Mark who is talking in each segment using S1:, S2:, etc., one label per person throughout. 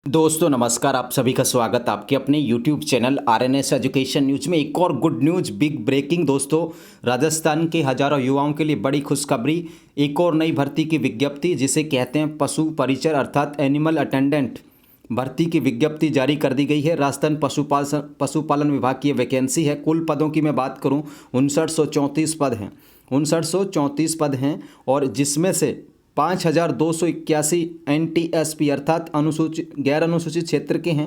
S1: दोस्तों नमस्कार। आप सभी का स्वागत आपके अपने YouTube channel RNS education news में। एक और गुड न्यूज, बिग ब्रेकिंग दोस्तों, राजस्थान के हजारों युवाओं के लिए बड़ी खुशखबरी। एक और नई भर्ती की विज्ञप्ति जिसे कहते हैं पशु परिचर अर्थात एनिमल अटेंडेंट भर्ती की विज्ञप्ति जारी कर दी गई है। राजस्थान पशुपालन विभाग की वैकेंसी है। कुल पदों की मैं बात करूँ 5934 पद हैं, 5934 पद हैं और जिसमें से 5281 NTSP अर्थात अनुसूचित गैर अनुसूचित क्षेत्र के हैं।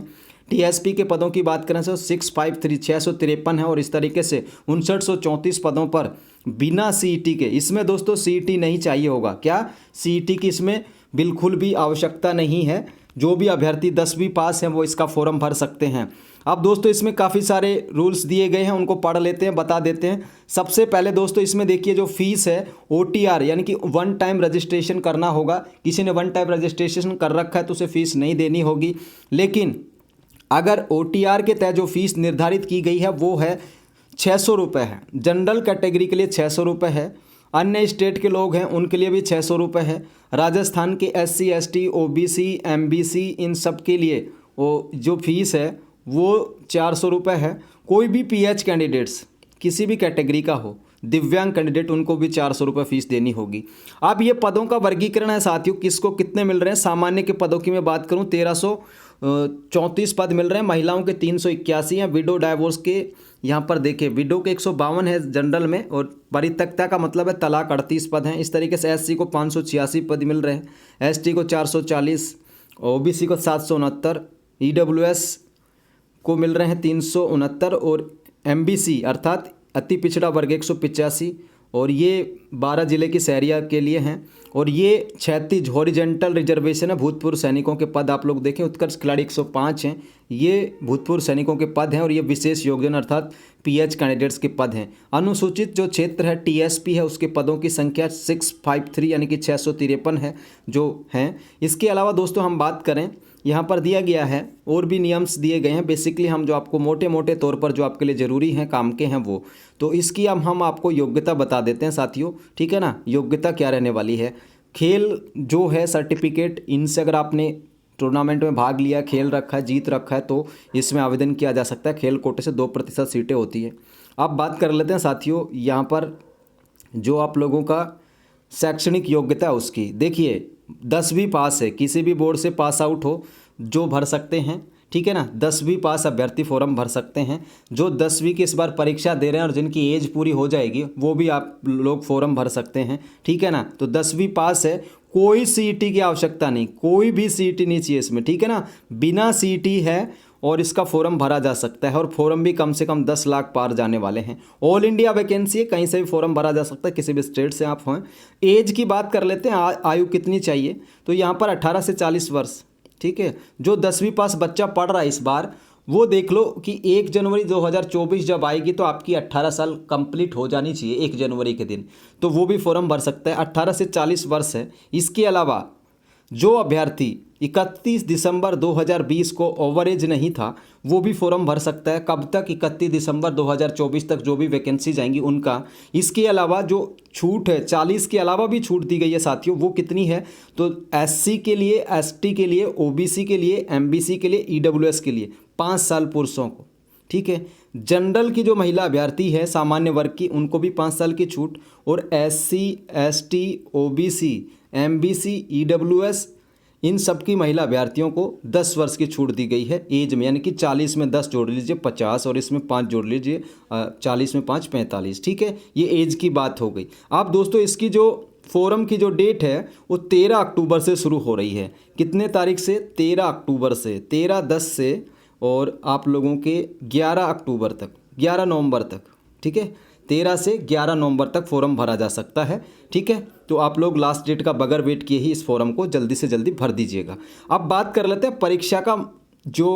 S1: TSP के पदों की बात करें तो 653 है और इस तरीके से 5934 पदों पर बिना CET के, इसमें दोस्तों CET नहीं चाहिए होगा। क्या CET की इसमें बिल्कुल भी आवश्यकता नहीं है। जो भी अभ्यर्थी 10वीं पास हैं वो इसका फॉर्म भर सकते हैं। अब दोस्तों इसमें काफ़ी सारे रूल्स दिए गए हैं, उनको पढ़ लेते हैं, बता देते हैं। सबसे पहले दोस्तों इसमें देखिए जो फीस है OTR यानी कि वन टाइम रजिस्ट्रेशन करना होगा। किसी ने वन टाइम रजिस्ट्रेशन कर रखा है तो उसे फीस नहीं देनी होगी। लेकिन अगर OTR के तहत जो फीस निर्धारित की गई है वो है 600 रुपये है। जनरल कैटेगरी के लिए 600 रुपये है। अन्य स्टेट के लोग हैं उनके लिए भी 600 रुपये है। राजस्थान के SC ST OBC MBC इन सब के लिए वो जो फीस है वो 400 रुपये है। कोई भी PH कैंडिडेट्स किसी भी कैटेगरी का हो, दिव्यांग कैंडिडेट, उनको भी 400 रुपये फीस देनी होगी। अब ये पदों का वर्गीकरण है साथियों, किसको कितने मिल रहे हैं। सामान्य के पदों की मैं बात करूं 1334 पद मिल रहे हैं, महिलाओं के 381 हैं, विडो डाइवोर्स के यहाँ पर देखिए विडो के 152 है जनरल में और परित्यक्ता का मतलब है तलाक 38 पद हैं। इस तरीके से SC को 586 पद मिल रहे हैं, ST को 440, OBC को 769, EWS को मिल रहे हैं 369 और MBC अर्थात अति पिछड़ा वर्ग 185 और ये 12 जिले की शहरिया के लिए हैं। और ये 36 हॉरिजेंटल रिजर्वेशन है। भूतपूर्व सैनिकों के पद आप लोग देखें, उत्कर्ष खिलाड़ी 105 हैं, ये भूतपूर्व सैनिकों के पद हैं और ये विशेष योगदान अर्थात PH कैंडिडेट्स के पद हैं। अनुसूचित जो क्षेत्र है TSP है उसके पदों की संख्या 653 यानी कि 653 है जो हैं। इसके अलावा दोस्तों हम बात करें, यहाँ पर दिया गया है और भी नियम्स दिए गए हैं। बेसिकली हम जो आपको मोटे मोटे तौर पर जो आपके लिए ज़रूरी हैं काम के हैं वो, तो इसकी अब हम आपको योग्यता बता देते हैं साथियों, ठीक है ना। योग्यता क्या रहने वाली है, खेल जो है सर्टिफिकेट, इनसे अगर आपने टूर्नामेंट में भाग लिया, खेल रखा है, जीत रखा है तो इसमें आवेदन किया जा सकता है। खेल कोटे से 2% सीटें होती है। अब बात कर लेते हैं साथियों यहाँ पर जो आप लोगों का शैक्षणिक योग्यता है उसकी। देखिए 10वीं पास है, किसी भी बोर्ड से पास आउट हो जो भर सकते हैं, ठीक है ना। 10वीं पास अभ्यर्थी फॉर्म भर सकते हैं। जो 10वीं की इस बार परीक्षा दे रहे हैं और जिनकी एज पूरी हो जाएगी वो भी आप लोग फॉर्म भर सकते हैं, ठीक है ना। तो 10वीं पास है, कोई CET की आवश्यकता नहीं, कोई भी CET नहीं चाहिए इसमें, ठीक है ना। बिना CET है और इसका फॉर्म भरा जा सकता है और फॉर्म भी कम से कम 10 लाख पार जाने वाले हैं। ऑल इंडिया वैकेंसी है, कहीं से भी फॉर्म भरा जा सकता है, किसी भी स्टेट से आप हों। एज की बात कर लेते हैं, आयु कितनी चाहिए, तो यहाँ पर 18 से 40 वर्ष, ठीक है। जो 10वीं पास बच्चा पढ़ रहा है इस बार वो देख लो कि 1 जनवरी 2024 जब आएगी तो आपकी 18 साल कंप्लीट हो जानी चाहिए 1 जनवरी के दिन, तो वो भी फॉर्म भर सकता है। 18 से 40 वर्ष है। इसके अलावा जो अभ्यर्थी 31 दिसंबर 2020 को ओवर एज नहीं था वो भी फॉर्म भर सकता है। कब तक, 31 दिसंबर 2024 तक जो भी वैकेंसी जाएंगी उनका। इसके अलावा जो छूट है 40 के अलावा भी छूट दी गई है साथियों, वो कितनी है, तो SC के लिए, ST के लिए, OBC के लिए, MBC के लिए, EWS के लिए 5 साल पुरुषों को, ठीक है। जनरल की जो महिला अभ्यर्थी है सामान्य वर्ग की, उनको भी 5 साल की छूट और SC ST OBC MBC EWS इन सब की महिला अभ्यर्थियों को 10 वर्ष की छूट दी गई है एज में, यानी कि 40 में 10 जोड़ लीजिए 50 और इसमें 5 जोड़ लीजिए 40 में 5 45, ठीक है। ये एज की बात हो गई। अब दोस्तों इसकी जो फॉर्म की जो डेट है वो 13 अक्टूबर से शुरू हो रही है। कितने तारीख से, 13 अक्टूबर से, 13/10 से और आप लोगों के 11 अक्टूबर तक, 11 नवंबर तक, ठीक है। 13 से 11 नवंबर तक फॉर्म भरा जा सकता है, ठीक है। तो आप लोग लास्ट डेट का बगैर वेट किए ही इस फॉर्म को जल्दी से जल्दी भर दीजिएगा। अब बात कर लेते हैं परीक्षा का जो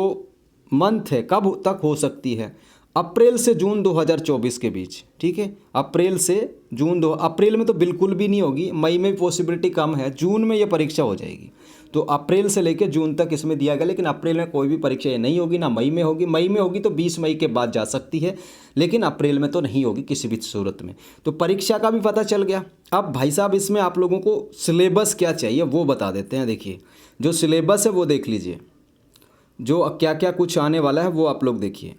S1: मंथ है कब तक हो सकती है। अप्रैल से जून 2024 के बीच, ठीक है। अप्रैल से जून अप्रैल में तो बिल्कुल भी नहीं होगी, मई में पॉसिबिलिटी कम है, जून में ये परीक्षा हो जाएगी। तो अप्रैल से लेकर जून तक इसमें दिया गया, लेकिन अप्रैल में कोई भी परीक्षा ये नहीं होगी, ना मई में होगी। मई में होगी तो 20 मई के बाद जा सकती है, लेकिन अप्रैल में तो नहीं होगी किसी भी सूरत में। तो परीक्षा का भी पता चल गया। अब भाई साहब इसमें आप लोगों को सिलेबस क्या चाहिए वो बता देते हैं। देखिए जो सिलेबस है वो देख लीजिए। जो क्या क्या कुछ आने वाला है वो आप लोग देखिए।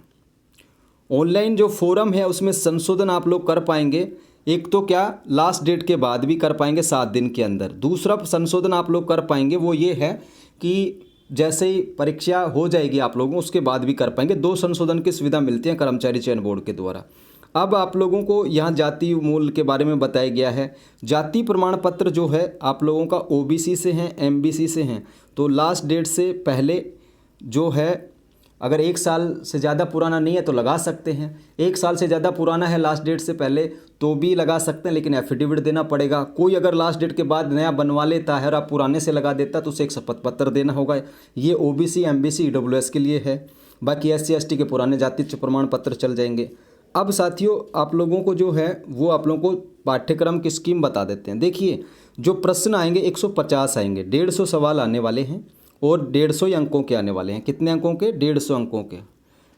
S1: ऑनलाइन जो फोरम है उसमें संशोधन आप लोग कर पाएंगे। एक तो क्या लास्ट डेट के बाद भी कर पाएंगे 7 दिन के अंदर। दूसरा संशोधन आप लोग कर पाएंगे वो ये है कि जैसे ही परीक्षा हो जाएगी आप लोगों उसके बाद भी कर पाएंगे। 2 संशोधन की सुविधा मिलती है कर्मचारी चयन बोर्ड के द्वारा। अब आप लोगों को यहाँ जाति मूल के बारे में बताया गया है। जाति प्रमाण पत्र जो है आप लोगों का ओबीसी से हैं, एमबीसी से हैं, तो लास्ट डेट से पहले जो है अगर 1 साल से ज़्यादा पुराना नहीं है तो लगा सकते हैं। 1 साल से ज़्यादा पुराना है लास्ट डेट से पहले तो भी लगा सकते हैं, लेकिन एफिडेविट देना पड़ेगा। कोई अगर लास्ट डेट के बाद नया बनवा लेता है और आप पुराने से लगा देता तो उसे एक शपथ पत्र देना होगा। ये ओबीसी, एमबीसी, ईडब्ल्यूएस के लिए है। बाकी एससी एसटी के पुराने जाति प्रमाण पत्र चल जाएंगे। अब साथियों आप लोगों को जो है वो आप लोगों को पाठ्यक्रम की स्कीम बता देते हैं। देखिए जो प्रश्न आएंगे 150 आएंगे, 150 सवाल आने वाले हैं और 150 ही अंकों के आने वाले हैं। कितने अंकों के? 150 अंकों के।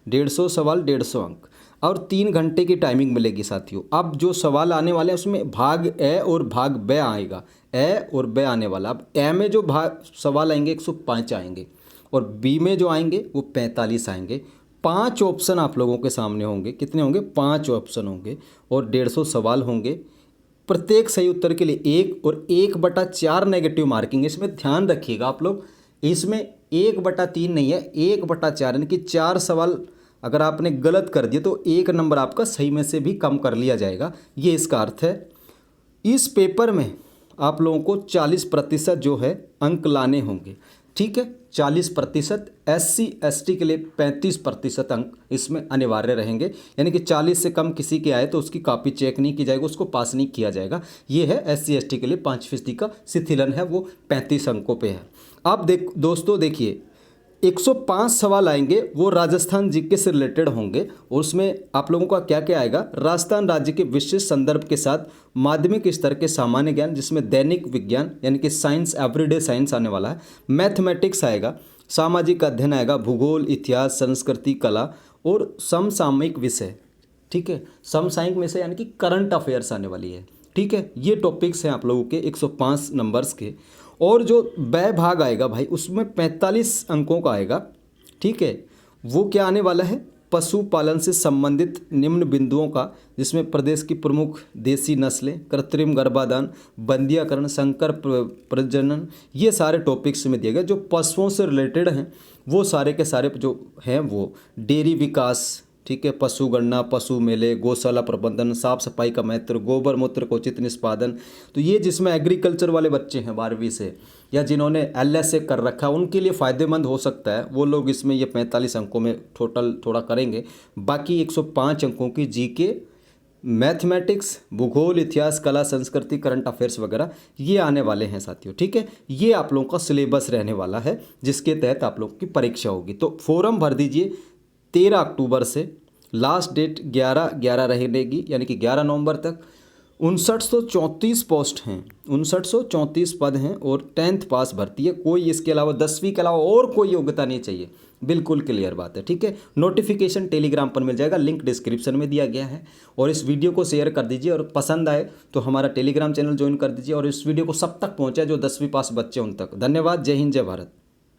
S1: 150 सवाल, 150 अंक और 3 घंटे की टाइमिंग मिलेगी साथियों। अब जो सवाल आने वाले हैं उसमें भाग ए और भाग ब आएगा। ए और ब आने वाला। अब ए में जो भाग सवाल आएंगे 105 आएंगे और बी में जो आएंगे वो 45 आएंगे। 5 ऑप्शन आप लोगों के सामने होंगे। कितने होंगे? 5 ऑप्शन होंगे और 150 सवाल होंगे। प्रत्येक सही उत्तर के लिए 1 और 1/4 नेगेटिव मार्किंग। इसमें ध्यान रखिएगा आप लोग, इसमें 1/3 नहीं है, 1/4 यानी कि 4 सवाल अगर आपने गलत कर दिए तो 1 नंबर आपका सही में से भी कम कर लिया जाएगा। ये इसका अर्थ है। इस पेपर में आप लोगों को 40% जो है अंक लाने होंगे। ठीक है, 40%। एससी एसटी के लिए 35% अंक इसमें अनिवार्य रहेंगे। यानी कि 40 से कम किसी के आए तो उसकी कॉपी चेक नहीं की जाएगी, उसको पास नहीं किया जाएगा। ये है एससी एसटी के लिए 5% का शिथिलन है, वो 35 अंकों पे है। अब दोस्तों देखिए 105 सवाल आएंगे वो राजस्थान जीके से रिलेटेड होंगे और उसमें आप लोगों का क्या क्या आएगा? राजस्थान राज्य के विशिष्ट संदर्भ के साथ माध्यमिक स्तर के सामान्य ज्ञान जिसमें दैनिक विज्ञान यानी कि साइंस, एवरीडे साइंस आने वाला है। मैथमेटिक्स आएगा, सामाजिक अध्ययन आएगा, भूगोल, इतिहास, संस्कृति, कला और समसामयिक विषय। ठीक है, समसामयिक विषय यानी कि करंट अफेयर्स आने वाली है। ठीक है, ये टॉपिक्स हैं आप लोगों के 105 नंबर्स के। और जो ब भाग आएगा भाई उसमें 45 अंकों का आएगा। ठीक है, वो क्या आने वाला है? पशुपालन से संबंधित निम्न बिंदुओं का, जिसमें प्रदेश की प्रमुख देसी नस्लें, कृत्रिम गर्भाधान, बंदियाकरण, संकर प्रजनन, ये सारे टॉपिक्स में दिए गए। जो पशुओं से रिलेटेड हैं वो सारे के सारे जो हैं वो डेयरी विकास, ठीक है, पशु गणना, पशु मेले, गौशाला प्रबंधन, साफ सफाई का महत्व, गोबर मूत्र का उचित निष्पादन। तो ये जिसमें एग्रीकल्चर वाले बच्चे हैं 12वीं से या जिन्होंने एलएसए कर रखा है उनके लिए फ़ायदेमंद हो सकता है। वो लोग इसमें ये 45 अंकों में टोटल थोड़ा करेंगे। बाकी 105 अंकों की जीके, मैथमेटिक्स, भूगोल, इतिहास, कला, संस्कृति, करंट अफेयर्स वगैरह ये आने वाले हैं साथियों। ठीक है, ये आप लोगों का सिलेबस रहने वाला है जिसके तहत आप लोगों की परीक्षा होगी। तो फॉर्म भर दीजिए 13 अक्टूबर से। लास्ट डेट 11/11 रहेगी यानी कि 11 नवंबर तक। 5934 पोस्ट हैं, 5934 पद हैं और 10th पास भर्ती है। कोई इसके अलावा 10वीं के अलावा और कोई योग्यता नहीं चाहिए। बिल्कुल क्लियर बात है। ठीक है, नोटिफिकेशन टेलीग्राम पर मिल जाएगा, लिंक डिस्क्रिप्शन में दिया गया है। और इस वीडियो को शेयर कर दीजिए और पसंद आए तो हमारा टेलीग्राम चैनल ज्वाइन कर दीजिए और इस वीडियो को सब तक पहुँचाए जो 10वीं पास बच्चे उन तक। धन्यवाद। जय हिंद, जय भारत।